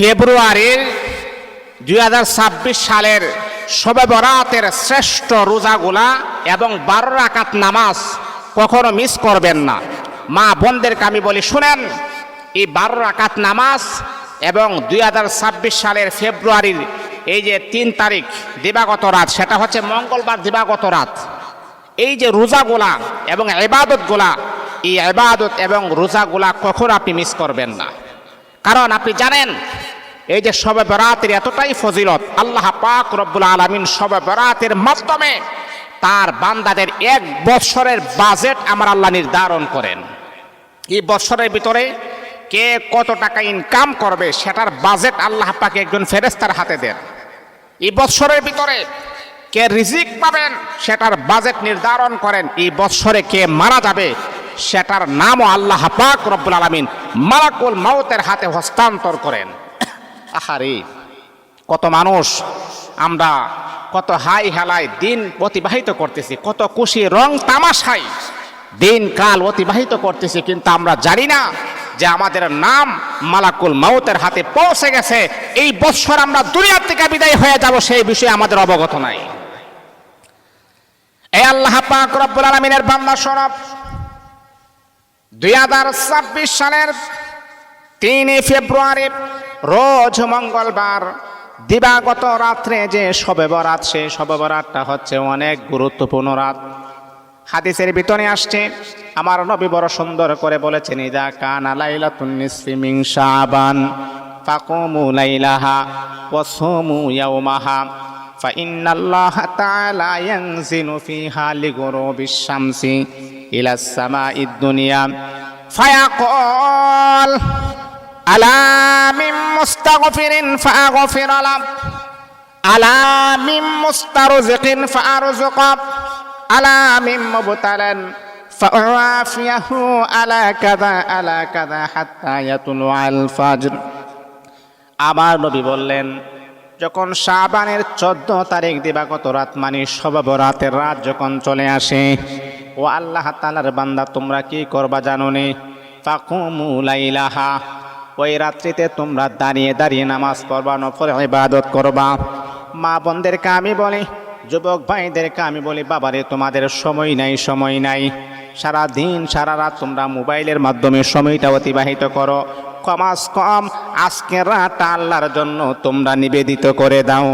ফেব্রুয়ারির 2026 সালের শবে বরাতের শ্রেষ্ঠ রোজাগুলা এবং 12 রাকাত নামাজ কখনো মিস করবেন না। মা বোনদেরকে আমি বলি শুনেন, এই 12 রাকাত নামাজ এবং 2026 সালের ফেব্রুয়ারির এই যে 3 তারিখ দিবাগত রাত, সেটা হচ্ছে মঙ্গলবার দিবাগত রাত, এই যে রোজাগুলা এবং ইবাদতগুলা, এই ইবাদত এবং রোজাগুলা কখনো আপনি মিস করবেন না। কারণ আপনি জানেন এই যে শবে বরাতের এতটাই ফজিলত, আল্লাহ পাক রব্বুল আলামিন শবে বরাতের মাধ্যমে তার বান্দাদের 1 বছরের বাজেট আমার আল্লাহ নির্ধারণ করেন। এই বছরের ভিতরে কে কত টাকা ইনকাম করবে সেটার বাজেট আল্লাহ পাক একজন ফেরেশতার হাতে দেন। এই বছরের ভিতরে কে রিজিক পাবেন সেটার বাজেট নির্ধারণ করেন। এই বছরে কে মারা যাবে সেটার নামও আল্লাহ পাক রব্বুল আলামিন মালাকুল মাউতের হাতে হস্তান্তর করেন। আহারে, কত মানুষ আমরা কত হাই হেলায় দিন অতিবাহিত করতেছি, কত খুশি রং তামাশায় দিন কাল অতিবাহিত করতেছি, কিন্তু আমরা জানি না যে আমাদের নাম মালাকুল মাউতের হাতে পৌঁছে গেছে। এই বছর আমরা দুনিয়া থেকে বিদায় হয়ে যাব সেই বিষয়ে আমাদের অবগত নাই। এই আল্লাহ পাক রব্বুল আলামিনের বান্দা শোনো, 2026 সালের 3 ফেব্রুয়ারি রোজ মঙ্গলবার দিবাগত রাত্রে যে শবে বরাত, সেই শবে বরাতটা হচ্ছে অনেক গুরুত্বপূর্ণ রাত। হাদিসের ভিতরে আসছে, আমার নবী বড় সুন্দর করে বলেছেন, ইদা কানা লাইলাতুন নিসফি মিন শাবান ফাকুমু লাইলাহা ওয়া সুমু ইয়াওমাহা ফাইন্নাল্লাহা তাআলা ইয়ানজিলু ফিহা লিগুরুবিশ শামসি ইলাস সামাঈদ দুনিয়া ফায়াকুল আলা মিন মুস্তাগফিরিন ফাগফির লাহু আলা মিন মুস্তারজিকিন ফারযুকা আলা মিন মুবতালান ফাআফিয়াহু আলা কাযা হাত্তা ইয়াতুলুল ফাজর। আমার নবী বললেন, যখন শাবানের 14 তারিখ দিবাগত রাত মানে শবে বরাতের রাত যখন চলে আসে, ও আল্লাহ তাআলার বান্দা তোমরা কি করবা জানো নি? ফাকুমু লাইলাহা, ওই রাত্রিতে তোমরা দাঁড়িয়ে দাঁড়িয়ে নামাজ পড়বা, নফল ইবাদত করবা। মা বোনদেরকে আমি বলি, যুবক ভাইদেরকে আমি বলি, বাবারে তোমাদের সময় নাই, সারা দিন সারা রাত তোমরা মোবাইলের মাধ্যমে সময়টা অতিবাহিত করো। কমাস কম আজকের রাতটা আল্লাহর জন্য তোমরা নিবেদিত করে দাও।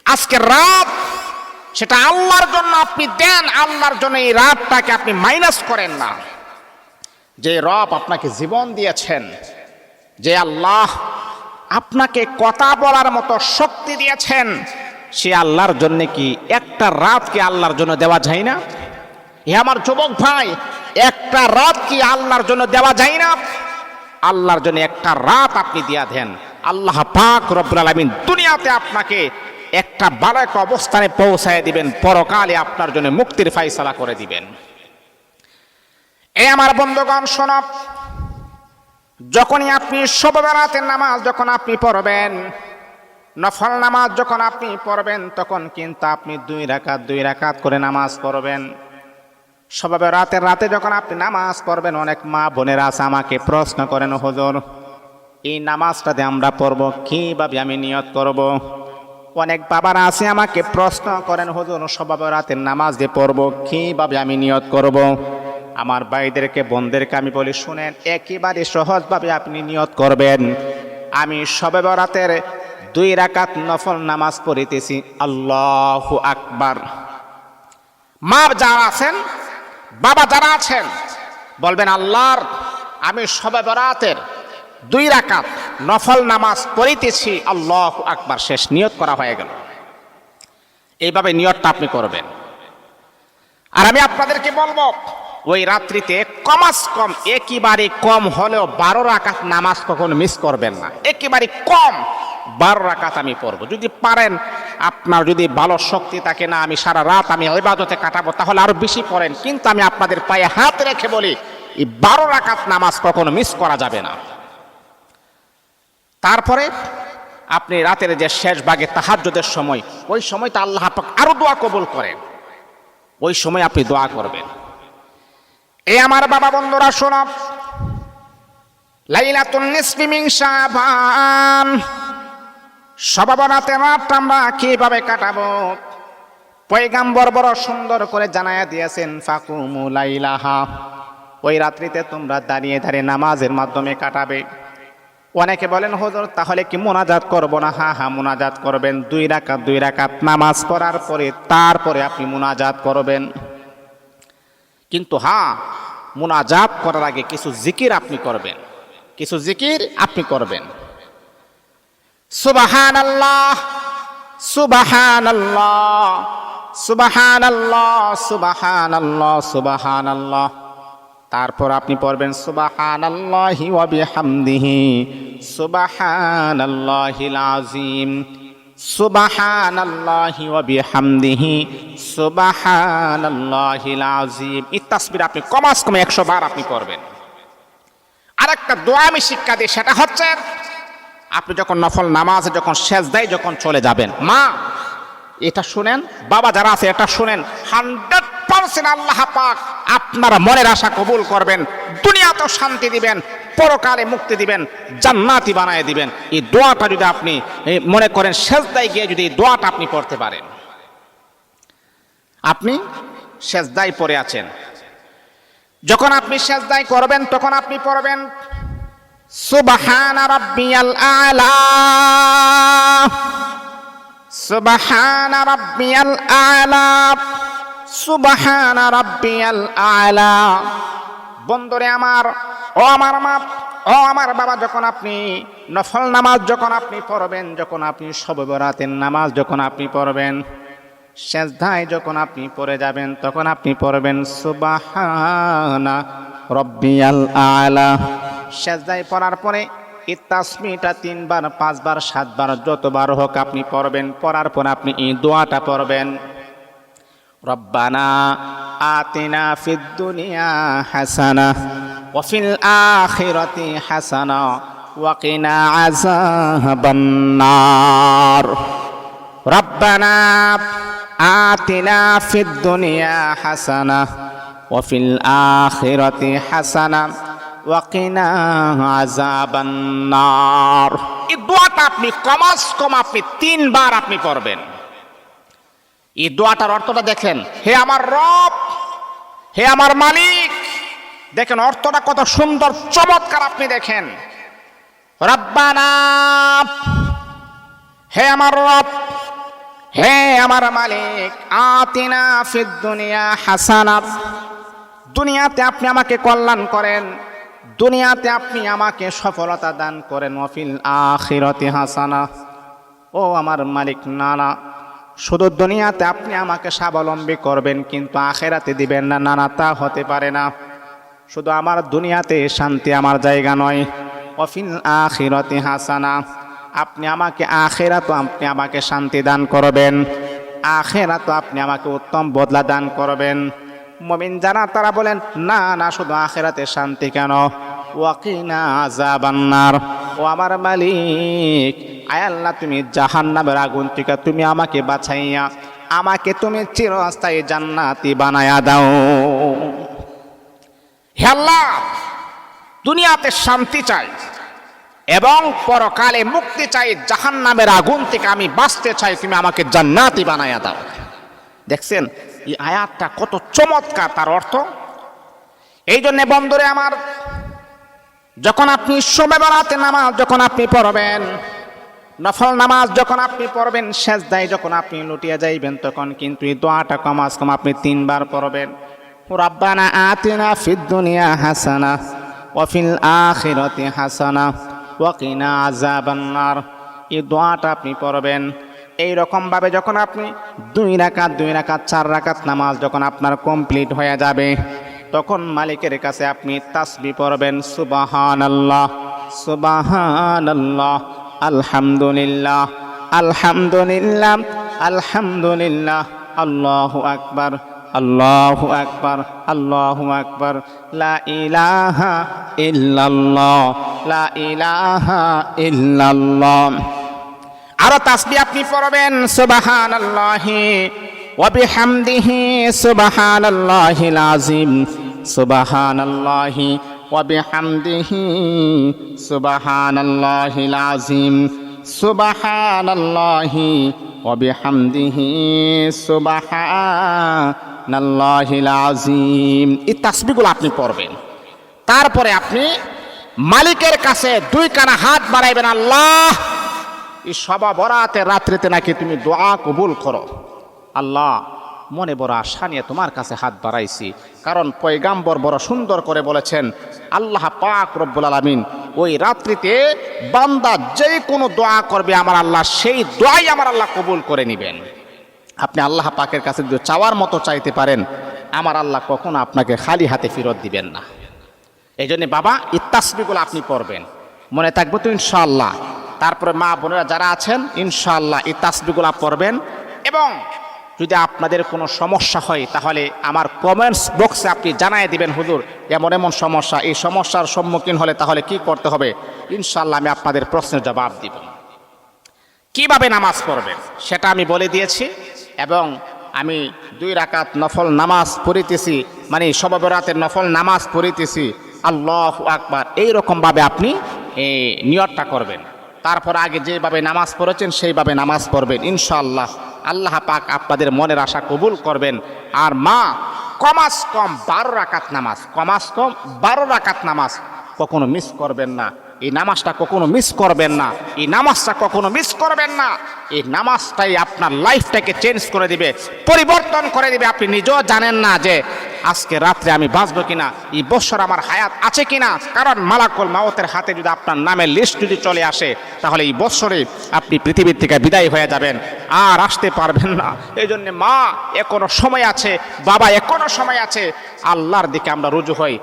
আজকের রাত সেটা আল্লাহর জন্য আপনি দেন, আল্লাহর জন্য এই রাতটাকে আপনি মাইনাস করেন না। যে রব আপনাকে জীবন দিয়েছেন, যে আল্লাহ আপনাকে কথা বলার মতো শক্তি দিয়েছেন, সে আল্লাহর জন্য কি একটা রাতকে আল্লাহর জন্য দেওয়া যায় না? এ আমার যুবক ভাই, একটা রাত কি আল্লাহর জন্য দেওয়া যায় না? আল্লাহর জন্য একটা রাত আপনি দিয়া দেন, আল্লাহ পাক রব্বুল আলামিন দুনিয়াতে আপনাকে একটা ভালো একটা অবস্থানে পৌঁছায় দিবেন, পরকালে আপনার জন্য মুক্তির ফয়সালা করে দিবেন। এই আমার বন্ধুগণ শোনো, যখনই আপনি শবে বরাতের নামাজ যখন আপনি পড়বেন, নফল নামাজ যখন আপনি পড়বেন, তখন কিন্তু আপনি 2 রাকাত করে নামাজ পড়বেন। শবে বরাতের রাতে যখন আপনি নামাজ পড়বেন, অনেক মা বোনেরা আছে আমাকে প্রশ্ন করেন, হুজুর এই নামাজটাতে আমরা পড়ব কিভাবে আমি নিয়ত করব? অনেক বাবারা আছে আমাকে প্রশ্ন করেন, হুজুর শবে বরাতের নামাজ দিয়ে পড়ব কিভাবে আমি নিয়ত করব? আমার ভাইদেরকে বোনদেরকে আমি বলি শুনেন, একেবারে সহজভাবে আপনি নিয়ত করবেন, আমি শবে বরাতের 2 রাকাত নফল নামাজ পড়িতেছি, আল্লাহু আকবার। মা যারা আছেন, বাবা যারা আছেন, বলবেন আল্লাহর আমি শবে বরাতের 2 রাকাত নফল নামাজ পড়িতেছি, আল্লাহু আকবার, শেষ, নিয়ত করা হয়ে গেল। এইভাবে নিয়তটা আপনি করবেন। আর আমি আপনাদেরকে বলবো, ওই রাত্রিতে কমাস কম একেবারে কম হলেও 12 রাকাত নামাজ কখনো মিস করবেন না। একেবারে কম 12 রাকাত আমি পড়বো। যদি পারেন, আপনার যদি ভালো শক্তি থাকে না আমি সারা রাত আমি ইবাদতে কাটাবো, তাহলে আরো বেশি পড়েন। কিন্তু আমি আপনাদের পায়ে হাত রেখে বলি, এই 12 রাকাত নামাজ কখনো মিস করা যাবে না। তারপরে আপনি রাতের যে শেষ ভাগে তাহাজ্জুদের সময়, ওই সময়টা আল্লাহ পাক আরো দোয়া কবুল করেন, ওই সময় আপনি দোয়া করবেন। এই আমার বাবা বন্ধুরা শোনো, লাইলাতুন নিসফি মিন শাবান, শবে বরাতের রাত আমরা কিভাবে কাটাবো? পয়গম্বর বড় সুন্দর করে জানায়া দিয়েছেন, ফাকুমু লাইলাহা, ওই রাত্রিতে তোমরা দাঁড়িয়ে দাঁড়িয়ে নামাজের মাধ্যমে কাটাবে। অনেকে বলেন হুজুর তাহলে কি মুনাজাত করব না? হ্যাঁ মুনাজাত করবেন। 2 রাকাত নামাজ পড়ার পরে তারপরে আপনি মুনাজাত করবেন। কিন্তু মুনাজাত করার আগে কিছু জিকির আপনি করবেন, কিছু জিকির আপনি করবেন। সুবহানাল্লাহ সুবহানাল্লাহ সুবহানাল্লাহ সুবহানাল্লাহ সুবহানাল্লাহ। তারপর আপনি পড়বেন সুবহানাল্লাহি ওয়া বিহামদিহি সুবহানাল্লাহিল আযীম, সুবহানাল্লাহি ওয়া বিহামদিহি সুবহানাল্লাহিল আযীম। এই তাসবিহ আপনি কমাস কমে 100 বার আপনি পড়বেন। আরেকটা দোয়া আমি শিক্ষা দিই, সেটা হচ্ছে আপনি যখন নফল নামাজে যখন সেজদায় যখন চলে যাবেন, মা এটা শুনেন, বাবা যারা আছে এটা শুনেন, 100% আল্লাহ পাক আপনার মনের আশা কবুল করবেন, দুনিয়াতেও শান্তি দিবেন, পরকালে মুক্তি দিবেন, জান্নাতি বানায় দিবেন। এই দোয়াটা যদি আপনি মনে করেন সেজদায় গিয়ে যদি এই দোয়াটা আপনি পড়তে পারেন, আপনি সেজদায় পড়ে আছেন, যখন আপনি সেজদায় করবেন তখন আপনি পড়বেন সুবহানা রাব্বিয়াল আ'লা, সুবহানা রাব্বিয়াল আ'লা, সুবহানা রাব্বিয়াল আ'লা। বন্ধুরে আমার, ও আমার মা, ও আমার বাবা, যখন আপনি নফল নামাজ যখন আপনি পড়বেন, যখন আপনি শবে বরাতের নামাজ যখন আপনি পড়বেন, সেজদায় যখন আপনি পড়ে যাবেন তখন আপনি পড়বেন সুবহানা রাব্বিয়াল আ'লা। সেজদায় পড়ার পরে এই তাসবিহটা 3 বার 5 বার 7 বার যতবার হোক আপনি পড়বেন। পড়ার পর আপনি এই দোয়াটা পড়বেন, রব্বানা আতিনা ফিদ দুনিয়া হাসানাহ ওয়া ফিল আখিরাতি হাসানাহ ওয়া কিনা আযাবান নার। রব্বানা আতিনা ফিদ দুনিয়া হাসানাহ ওয়া ফিল আখিরাতি হাসানাহ ওয়া কিনা আযাবান নার। এই দোয়াটা আপনি কমাস কম আপনি 3 বার আপনি পড়বেন। এই দোয়াটার অর্থটা দেখেন, হে আমার রব, হে আমার মালিক, দেখেন অর্থটা কত সুন্দর চমৎকার। আপনি দেখেন, রব্বানা, হে আমার রব, হে আমার মালিক, আতিনা ফিদ দুনিয়া হাসানাহ, দুনিয়াতে আপনি আমাকে কল্যাণ করেন, দুনিয়াতে আপনি আমাকে সফলতা দান করেন, ওয়া ফিল আখিরাতি হাসানাহ, ও আমার মালিক না শুধু দুনিয়াতে আপনি আমাকে স্বাবলম্বী করবেন কিন্তু আখিরাতে দিবেন না, না তা হতে পারে না। শুধু আমার দুনিয়াতে শান্তি আমার জায়গা নয়, ওয়া ফিল আখিরাতি হাসানাহ, আপনি আমাকে আখিরাতে আপনি আমাকে শান্তি দান করবেন, আখিরাতে আপনি আমাকে উত্তম বদলা দান করবেন। মুমিন যারা তারা বলেন না শুধু আখিরাতে শান্তি কেন, ওয়া কিনা আযাবান নার, ও আমার মালিক, আয় আল্লাহ তুমি জাহান্নামের আগুন থেকে তুমি আমাকে বাঁচাইয়া আমাকে তুমি চিরস্থায়ী জান্নাতি বানায়া দাও। হে আল্লাহ, দুনিয়াতে শান্তি চাই এবং পরকালে মুক্তি চাই, জাহান্নামের আগুন থেকে আমি বাঁচতে চাই, তুমি আমাকে জান্নাতি বানায়া দাও। দেখছেন এই আয়াতটা কত চমৎকার তার অর্থ। এই জন্য বন্ধুরে আমার, যখন আপনি শবে বরাতের নামাজ যখন আপনি পড়বেন, নফল নামাজ যখন আপনি পড়বেন, সেজদায় যখন আপনি লুটিয়ে যাইবেন তখন কিন্তু এই দোয়াটা কমাস কম আপনি 3 বার পড়বেন, রব্বানা আতিনা ফিদ দুনিয়া হাসানাহ ওয়া ফিল আখিরাতি হাসানাহ ওয়া কিনা আযাবান নার। এই দোয়াটা আপনি পড়বেন। এই রকম ভাবে যখন আপনি 2 রাকাত 4 রাকাত নামাজ যখন আপনার কমপ্লিট হয়ে যাবে তখন মালিকের কাছে আপনি তাসবিহ পড়বেন, সুবহানাল্লাহ সুবহানাল্লাহ আলহামদুলিল্লাহ আলহামদুলিল্লাহ আলহামদুলিল্লাহ, আল্লাহু আকবার আল্লাহু আকবার আল্লাহু আকবার, লা ইলাহা ইল্লাল্লাহ লা ইলাহা ইল্লাল্লাহ। আরো তাসবিহ আপনি পড়বেন, সুবহানাল্লাহি ওয়া বিহামদিহি সুবহানাল্লাহিল আযীম সুবহানাল্লাহি ওয়া বিহামদিহি সুবহানাল্লাহিল আযীম, সুবহানাল্লাহি ওয়া বিহামদিহি সুবহানাল্লাহিল আযীম। এই তাসবিহগুলো আপনি পড়বেন। তারপরে আপনি মালিকের কাছে দুই কানা হাত বাড়াইবেন, আল্লাহ এই শবে বরাতের রাত্রিতে নাকি তুমি দোয়া কবুল করো। আল্লাহ মনে বড় আশা নিয়ে তোমার কাছে হাত বাড়াইছি, কারণ পয়গাম্বর বড় সুন্দর করে বলেছেন, আল্লাহ পাক রব্বুল আলামিন ওই রাত্রিতে বান্দা যে কোনো দোয়া করবে আমার আল্লাহ সেই দোয়াই আমার আল্লাহ কবুল করে নেবেন। আপনি আল্লাহ পাকের কাছে যদি চাওয়ার মতো চাইতে পারেন, আমার আল্লাহ কখনো আপনাকে খালি হাতে ফেরত দিবেন না। এই জন্য বাবা এই তাসবিহগুলো আপনি পড়বেন, মনে থাকবে তো ইনশাআল্লাহ। তারপরে মা বোনেরা যারা আছেন ইনশাআল্লাহ এই তাসবিহগুলো পড়বেন। এবং যদি আপনাদের কোনো সমস্যা হয় তাহলে আমার কমেন্টস বক্সে আপনি জানিয়ে দিবেন, হুজুর এমন এমন সমস্যা, এই সমস্যার সম্মুখীন হলে তাহলে কি করতে হবে, ইনশাআল্লাহ আমি আপনাদের প্রশ্নের জবাব দিব। কিভাবে নামাজ পড়বেন সেটা আমি বলে দিয়েছি, এবং আমি 2 রাকাত নফল নামাজ পড়িতেছি, মানে শবে বরাতের নফল নামাজ পড়িতেছি, আল্লাহু আকবার এইরকমভাবে আপনি নিয়তটা করবেন। তারপর আগে যেভাবে নামাজ পড়েছেন সেইভাবে নামাজ পড়বেন, ইনশাআল্লাহ আল্লাহ পাক আপনাদের মনের আশা কবুল করবেন। আর মা কমাস কম 12 রাকাত নামাজ, কমাস কম 12 রাকাত নামাজ কখনো মিস করবেন না। এই নামাজটা কখনো মিস করবেন না, এই নামাজটা কখনো মিস করবেন না। এই নামাজটাই আপনার লাইফটাকে চেঞ্জ করে দিবে, পরিবর্তন করে দিবে। আপনি নিজেও জানেন না যে আজকে রাত্রে আমি বাঁচবো কিনা, এই বছর আমার হায়াত আছে কিনা, কারণ মালাকুল মাউতের হাতে যদি আপনার নামের লিস্ট যদি চলে আসে তাহলে এই বছরে আপনি পৃথিবীর থেকে বিদায় হয়ে যাবেন, আর আসতে পারবেন না। এই জন্য মা এখনো সময় আছে, বাবা এখনো সময় আছে, আল্লাহর দিকে আমরা রুজু হই।